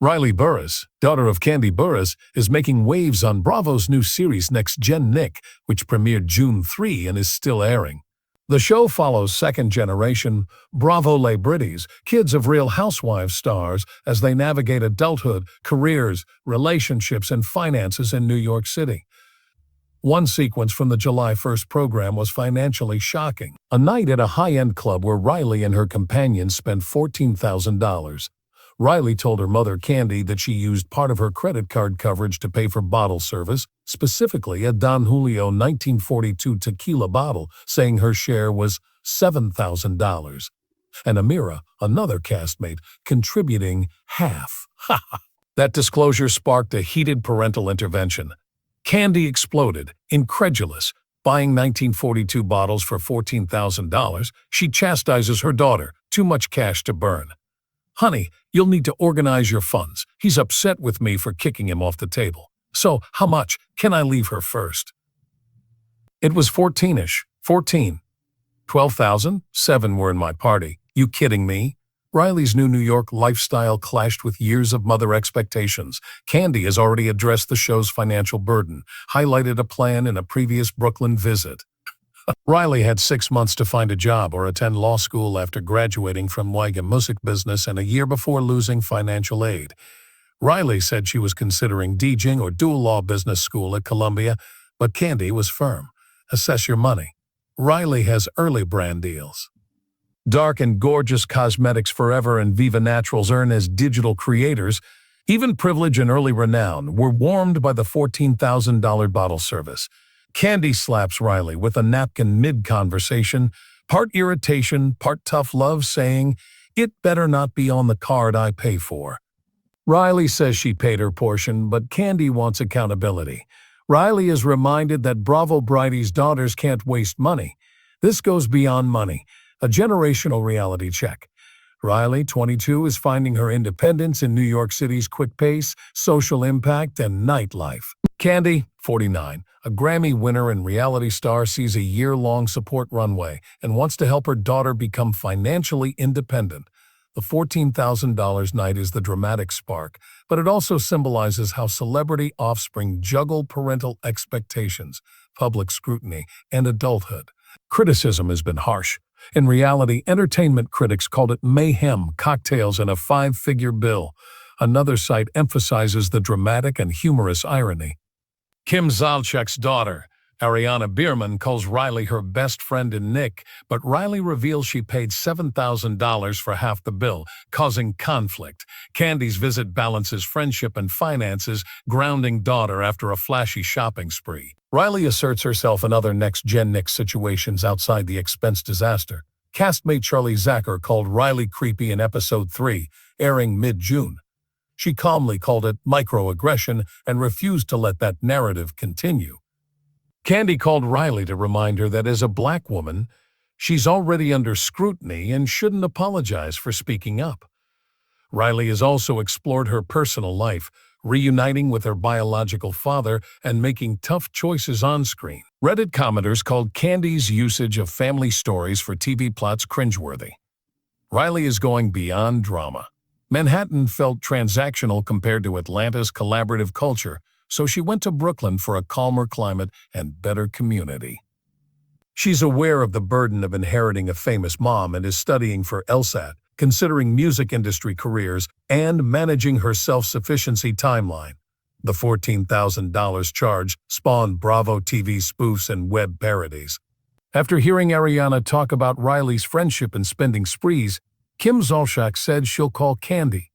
Riley Burruss, daughter of KandiBurruss, is making waves on Bravo's new series Next Gen Nick, which premiered June 3 and is still airing. The show follows second-generation Bravo celebrities, kids of Real Housewives stars, as they navigate adulthood, careers, relationships, and finances in New York City. One sequence from the July 1st program was financially shocking. A night at a high-end club where Riley and her companions spent $14,000. Riley told her mother, Kandi, that she used part of her credit card coverage to pay for bottle service, specifically a Don Julio 1942 tequila bottle, saying her share was $7,000. And Amira, another castmate, contributing half. That disclosure sparked a heated parental intervention. Kandi exploded, incredulous. Buying 1942 bottles for $14,000, she chastises her daughter, too much cash to burn. Honey, you'll need to organize your funds. He's upset with me for kicking him off the table. So, how much can I leave her first? It was 14-ish. 14. 12,000? 7 were in my party. You kidding me? Riley's new New York lifestyle clashed with years of mother expectations. Kandi has already addressed the show's financial burden, highlighted a plan in a previous Brooklyn visit. Riley had 6 months to find a job or attend law school after graduating from Weige Music Business and a year before losing financial aid. Riley said she was considering DJing or dual law business school at Columbia, but Kandi was firm. Assess your money. Riley has early brand deals. Dark and Gorgeous Cosmetics Forever and Viva Naturals earn as digital creators. Even privilege and early renown were warmed by the $14,000 bottle service. Kandi slaps Riley with a napkin mid-conversation, part irritation, part tough love, saying, "It better not be on the card I pay for." Riley says she paid her portion, but Kandi wants accountability. Riley is reminded that Bravo Bridie's daughters can't waste money. This goes beyond money, a generational reality check. Riley, 22, is finding her independence in New York City's quick pace, social impact, and nightlife. Kandi, 49, a Grammy winner and reality star, sees a year-long support runway and wants to help her daughter become financially independent. The $14,000 night is the dramatic spark, but it also symbolizes how celebrity offspring juggle parental expectations, public scrutiny, and adulthood. Criticism has been harsh. In reality, entertainment critics called it mayhem, cocktails, and a 5-figure bill. Another site emphasizes the dramatic and humorous irony. Kim Zolciak's daughter, Ariana Bierman, calls Riley her best friend in Nick, but Riley reveals she paid $7,000 for half the bill, causing conflict. Kandi's visit balances friendship and finances, grounding daughter after a flashy shopping spree. Riley asserts herself in other next-gen Nick situations outside the expense disaster. Castmate Charlie Zacher called Riley creepy in episode 3, airing mid-June. She calmly called it microaggression and refused to let that narrative continue. Kandi called Riley to remind her that as a black woman, she's already under scrutiny and shouldn't apologize for speaking up. Riley has also explored her personal life, reuniting with her biological father and making tough choices on screen. Reddit commenters called Kandi's usage of family stories for TV plots cringeworthy. Riley is going beyond drama. Manhattan felt transactional compared to Atlanta's collaborative culture, so she went to Brooklyn for a calmer climate and better community. She's aware of the burden of inheriting a famous mom and is studying for LSAT, considering music industry careers and managing her self-sufficiency timeline. The $14,000 charge spawned Bravo TV spoofs and web parodies. After hearing Ariana talk about Riley's friendship and spending sprees, Kim Zolciak said she'll call Kandi.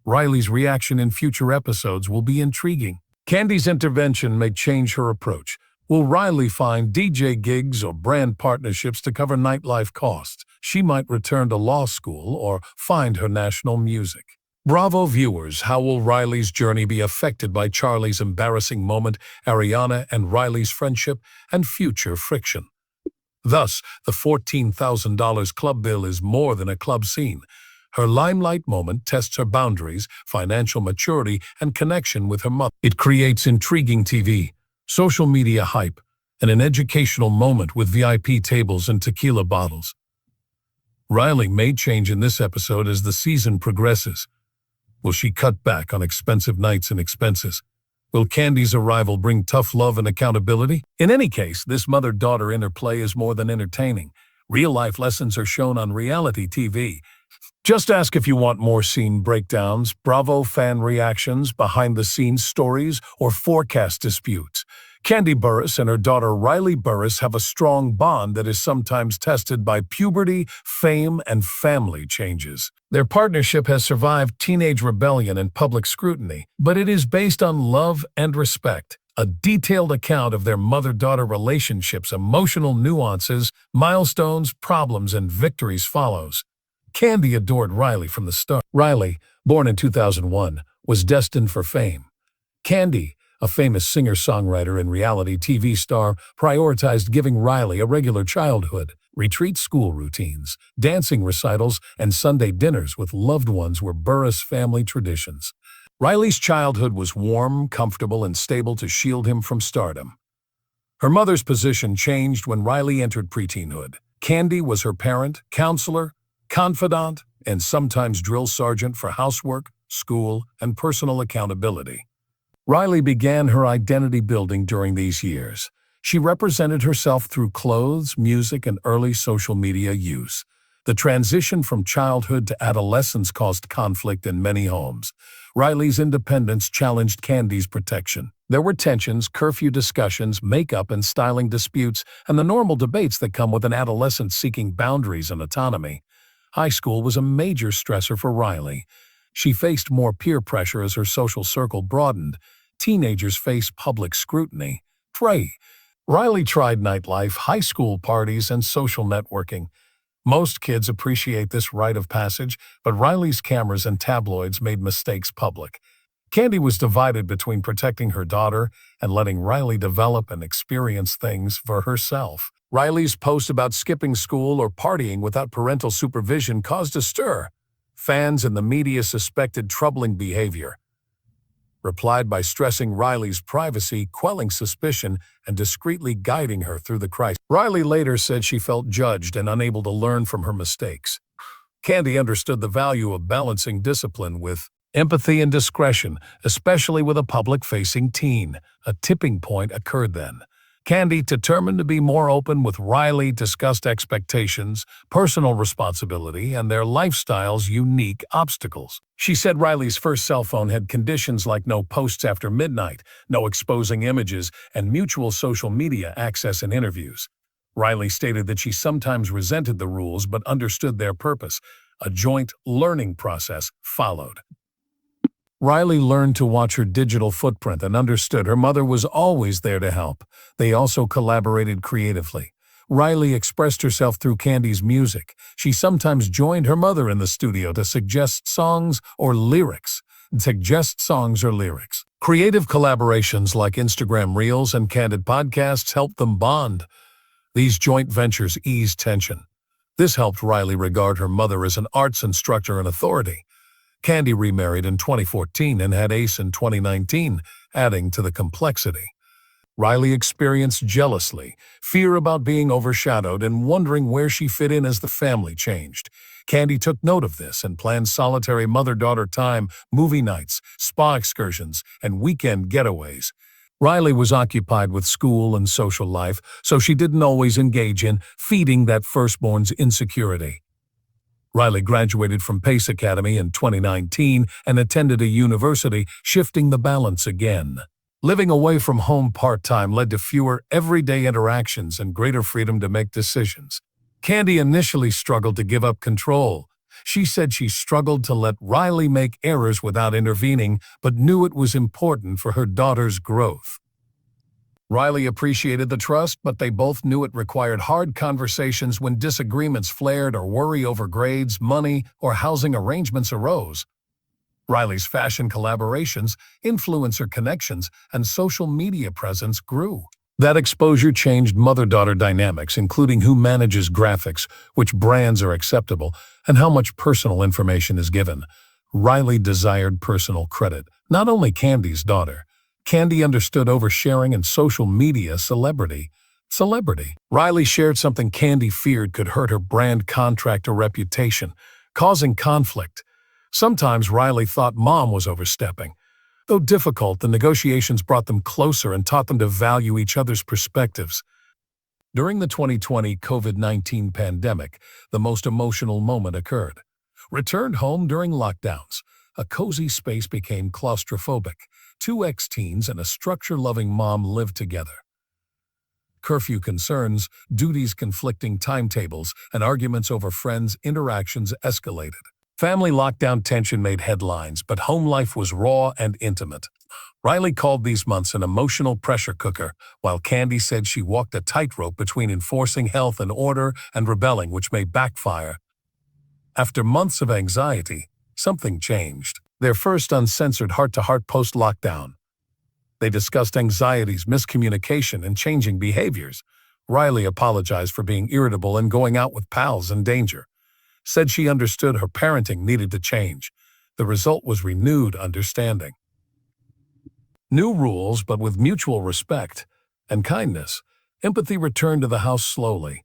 Riley's reaction in future episodes will be intriguing. Kandi's intervention may change her approach. Will Riley find DJ gigs or brand partnerships to cover nightlife costs? She might return to law school or find her national music. Bravo viewers, how will Riley's journey be affected by Charlie's embarrassing moment, Ariana and Riley's friendship, and future friction? Thus, the $14,000 club bill is more than a club scene. Her limelight moment tests her boundaries, financial maturity, and connection with her mother. It creates intriguing TV, social media hype, and an educational moment with VIP tables and tequila bottles. Riley may change in this episode as the season progresses. Will she cut back on expensive nights and expenses? Will Kandi's arrival bring tough love and accountability? In any case, this mother-daughter interplay is more than entertaining. Real-life lessons are shown on reality TV. Just ask if you want more scene breakdowns, Bravo fan reactions, behind-the-scenes stories, or forecast disputes. KandiBurruss and her daughter Riley Burruss have a strong bond that is sometimes tested by puberty, fame, and family changes. Their partnership has survived teenage rebellion and public scrutiny, but it is based on love and respect. A detailed account of their mother-daughter relationship's emotional nuances, milestones, problems, and victories follows. Kandi adored Riley from the start. Riley, born in 2001, was destined for fame. Kandi, a famous singer-songwriter and reality TV star, prioritized giving Riley a regular childhood. Retreat school routines, dancing recitals, and Sunday dinners with loved ones were Burruss family traditions. Riley's childhood was warm, comfortable, and stable to shield him from stardom. Her mother's position changed when Riley entered preteenhood. Kandi was her parent, counselor, confidant, and sometimes drill sergeant for housework, school, and personal accountability. Riley began her identity building during these years. She represented herself through clothes, music, and early social media use. The transition from childhood to adolescence caused conflict in many homes. Riley's independence challenged Kandi's protection. There were tensions, curfew discussions, makeup and styling disputes, and the normal debates that come with an adolescent seeking boundaries and autonomy. High school was a major stressor for Riley. She faced more peer pressure as her social circle broadened. Teenagers faced public scrutiny. Riley tried nightlife, high school parties, and social networking. Most kids appreciate this rite of passage, but Riley's cameras and tabloids made mistakes public. Kandi was divided between protecting her daughter and letting Riley develop and experience things for herself. Riley's post about skipping school or partying without parental supervision caused a stir. Fans and the media suspected troubling behavior, replied by stressing Riley's privacy, quelling suspicion, and discreetly guiding her through the crisis. Riley later said she felt judged and unable to learn from her mistakes. Kandi understood the value of balancing discipline with empathy and discretion, especially with a public-facing teen. A tipping point occurred then. Kandi, determined to be more open with Riley, discussed expectations, personal responsibility, and their lifestyle's unique obstacles. She said Riley's first cell phone had conditions like no posts after midnight, no exposing images, and mutual social media access in interviews. Riley stated that she sometimes resented the rules but understood their purpose. A joint learning process followed. Riley learned to watch her digital footprint and understood her mother was always there to help. They also collaborated creatively. Riley expressed herself through Kandi's music. She sometimes joined her mother in the studio to suggest songs or lyrics. Creative collaborations like Instagram Reels and Candid podcasts helped them bond. These joint ventures eased tension. This helped Riley regard her mother as an arts instructor and authority. Kandi remarried in 2014 and had Ace in 2019, adding to the complexity. Riley experienced jealousy, fear about being overshadowed, and wondering where she fit in as the family changed. Kandi took note of this and planned solitary mother-daughter time, movie nights, spa excursions, and weekend getaways. Riley was occupied with school and social life, so she didn't always engage in feeding that firstborn's insecurity. Riley graduated from Pace Academy in 2019 and attended a university, shifting the balance again. Living away from home part-time led to fewer everyday interactions and greater freedom to make decisions. Kandi initially struggled to give up control. She said she struggled to let Riley make errors without intervening, but knew it was important for her daughter's growth. Riley appreciated the trust, but they both knew it required hard conversations when disagreements flared or worry over grades, money, or housing arrangements arose. Riley's fashion collaborations, influencer connections, and social media presence grew. That exposure changed mother-daughter dynamics, including who manages graphics, which brands are acceptable, and how much personal information is given. Riley desired personal credit, not only Kandi's daughter. Kandi understood oversharing and social media celebrity. Riley shared something Kandi feared could hurt her brand contract or reputation, causing conflict. Sometimes Riley thought Mom was overstepping. Though difficult, the negotiations brought them closer and taught them to value each other's perspectives. During the 2020 COVID-19 pandemic, the most emotional moment occurred. Returned home during lockdowns, a cozy space became claustrophobic. Two ex-teens and a structure-loving mom lived together. Curfew concerns, duties conflicting timetables, and arguments over friends' interactions escalated. Family lockdown tension made headlines, but home life was raw and intimate. Riley called these months an emotional pressure cooker, while Kandi said she walked a tightrope between enforcing health and order and rebelling, which may backfire. After months of anxiety, something changed. Their first uncensored heart-to-heart post-lockdown. They discussed anxieties, miscommunication, and changing behaviors. Riley apologized for being irritable and going out with pals in danger. Said she understood her parenting needed to change. The result was renewed understanding. New rules, but with mutual respect and kindness. Empathy returned to the house slowly.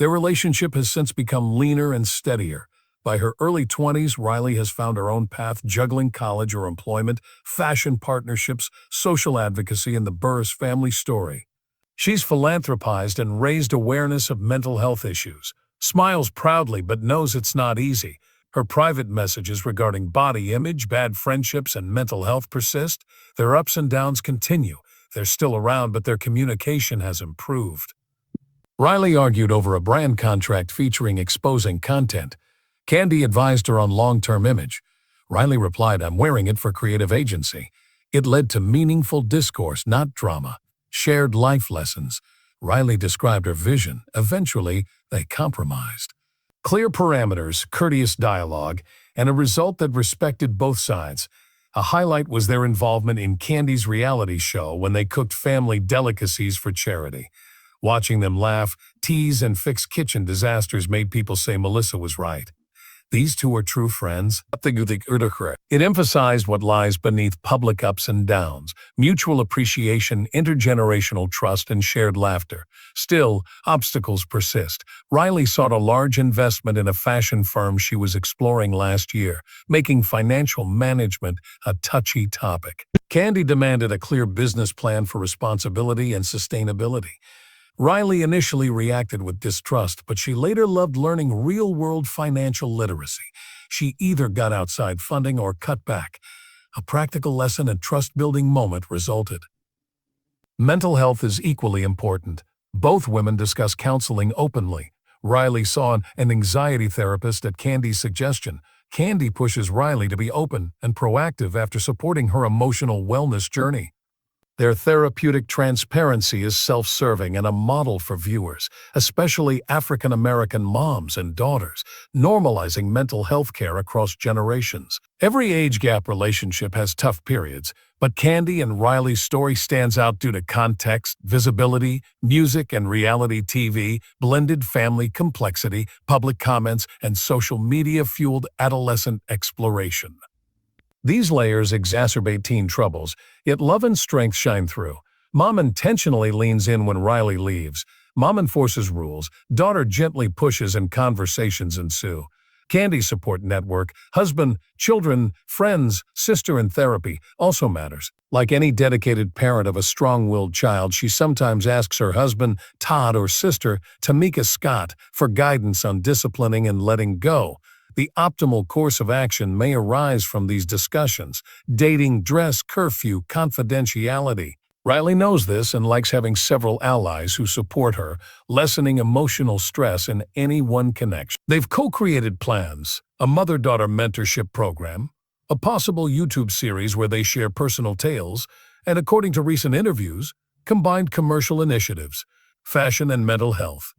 Their relationship has since become leaner and steadier. By her early 20s, Riley has found her own path, juggling college or employment, fashion partnerships, social advocacy, and the Burruss family story. She's philanthropized and raised awareness of mental health issues. Smiles proudly but knows it's not easy. Her private messages regarding body image, bad friendships, and mental health persist. Their ups and downs continue. They're still around, but their communication has improved. Riley argued over a brand contract featuring exposing content. Kandi advised her on long-term image. Riley replied, "I'm wearing it for creative agency." It led to meaningful discourse, not drama. Shared life lessons. Riley described her vision. Eventually, they compromised. Clear parameters, courteous dialogue, and a result that respected both sides. A highlight was their involvement in Kandi's reality show when they cooked family delicacies for charity. Watching them laugh, tease, and fix kitchen disasters made people say Melissa was right. These two are true friends. It emphasized what lies beneath public ups and downs: mutual appreciation, intergenerational trust, and shared laughter. Still, obstacles persist. Riley sought a large investment in a fashion firm she was exploring last year, making financial management a touchy topic. Kandi demanded a clear business plan for responsibility and sustainability. Riley initially reacted with distrust, but she later loved learning real-world financial literacy. She either got outside funding or cut back. A practical lesson and trust-building moment resulted. Mental health is equally important. Both women discuss counseling openly. Riley saw an anxiety therapist at Kandi's suggestion. Kandi pushes Riley to be open and proactive after supporting her emotional wellness journey. Their therapeutic transparency is self-serving and a model for viewers, especially African-American moms and daughters, normalizing mental health care across generations. Every age-gap relationship has tough periods, but Kandi and Riley's story stands out due to context, visibility, music, and reality TV, blended family complexity, public comments, and social media-fueled adolescent exploration. These layers exacerbate teen troubles, yet love and strength shine through. Mom intentionally leans in when Riley leaves. Mom enforces rules. Daughter gently pushes and conversations ensue. Kandi's support network, husband, children, friends, sister, and therapy also matters. Like any dedicated parent of a strong-willed child, she sometimes asks her husband, Todd, or sister, Tamika Scott, for guidance on disciplining and letting go. The optimal course of action may arise from these discussions: dating, dress, curfew, confidentiality. Riley knows this and likes having several allies who support her, lessening emotional stress in any one connection. They've co-created plans: a mother-daughter mentorship program, a possible YouTube series where they share personal tales, and according to recent interviews, combined commercial initiatives, fashion and mental health.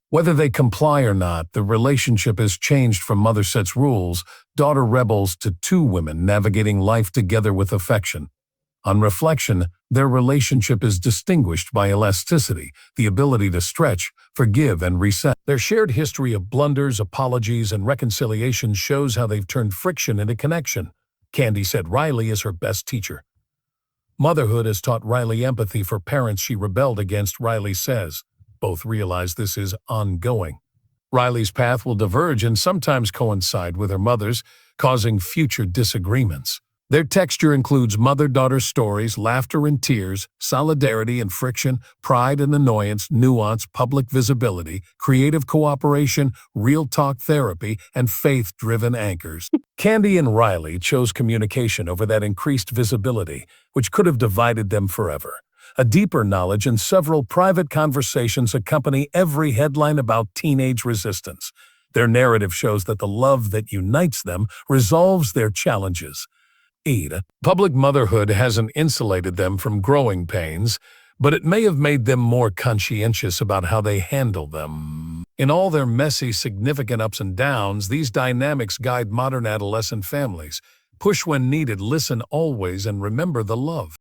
Whether they comply or not, the relationship has changed from mother sets rules, daughter rebels, to two women navigating life together with affection. On reflection, their relationship is distinguished by elasticity, the ability to stretch, forgive, and reset. Their shared history of blunders, apologies, and reconciliation shows how they've turned friction into connection. Kandi said Riley is her best teacher. Motherhood has taught Riley empathy for parents she rebelled against. Riley says both realize this is ongoing. Riley's path will diverge and sometimes coincide with her mother's, causing future disagreements. Their texture includes mother-daughter stories, laughter and tears, solidarity and friction, pride and annoyance, nuance, public visibility, creative cooperation, real talk therapy, and faith-driven anchors. Kandi and Riley chose communication over that increased visibility, which could have divided them forever. A deeper knowledge and several private conversations accompany every headline about teenage resistance. Their narrative shows that the love that unites them resolves their challenges. Public motherhood hasn't insulated them from growing pains, but it may have made them more conscientious about how they handle them. In all their messy, significant ups and downs, these dynamics guide modern adolescent families. Push when needed, listen always, and remember the love.